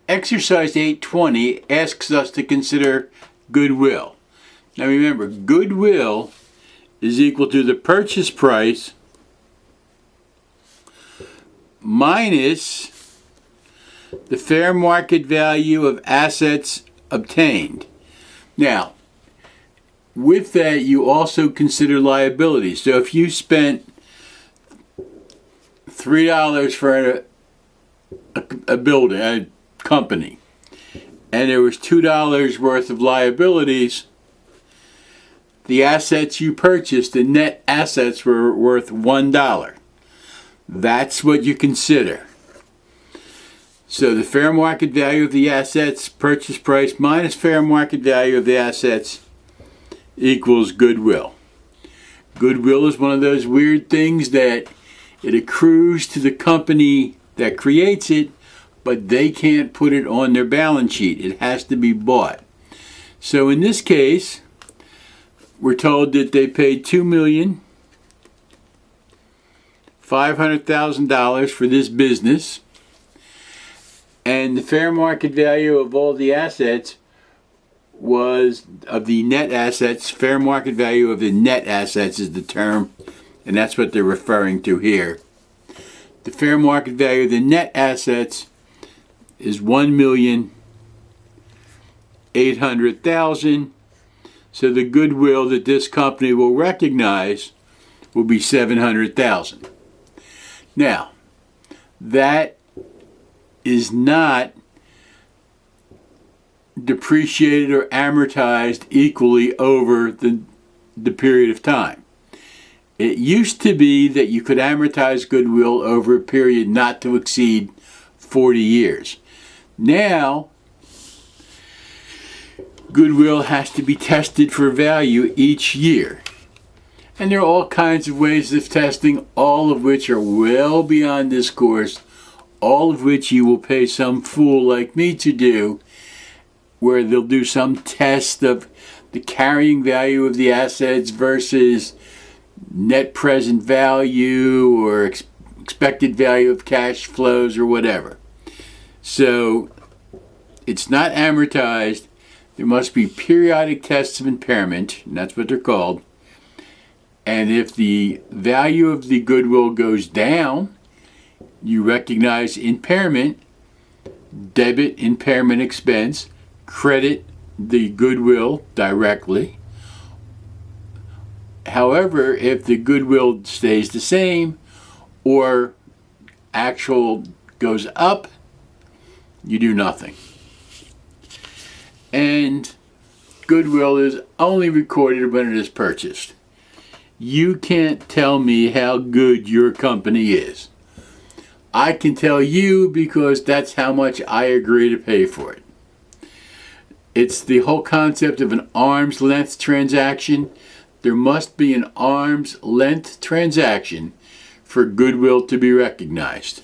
Exercise 820 asks us to consider goodwill. Now remember, goodwill is equal to the purchase price minus the fair market value of assets obtained. Now, with that, you also consider liabilities. So if you spent $3 for a building, a company, and there was $2 worth of liabilities, the assets you purchased, the net assets were worth $1. That's what you consider. So the fair market value of the assets, purchase price minus fair market value of the assets equals goodwill. Goodwill is one of those weird things that it accrues to the company that creates it, but they can't put it on their balance sheet. It has to be bought. So in this case, we're told that they paid $2,500,000 for this business, and the fair market value of all the assets was, of the net assets, fair market value of the net assets is the term, and that's what they're referring to here. The fair market value of the net assets is $1,800,000. So the goodwill that this company will recognize will be $700,000. Now, that is not depreciated or amortized equally over the period of time. It used to be that you could amortize goodwill over a period not to exceed 40 years. Now, goodwill has to be tested for value each year. And there are all kinds of ways of testing, all of which are well beyond this course, all of which you will pay some fool like me to do, where they'll do some test of the carrying value of the assets versus net present value or expected value of cash flows or whatever. So it's not amortized. There must be periodic tests of impairment, and that's what they're called. And if the value of the goodwill goes down, you recognize impairment, debit impairment expense, credit the goodwill directly. However, if the goodwill stays the same or actual goes up, you do nothing. And goodwill is only recorded when it is purchased. You can't tell me how good your company is. I can tell you because that's how much I agree to pay for it. It's the whole concept of an arm's length transaction. There must be an arm's length transaction for goodwill to be recognized.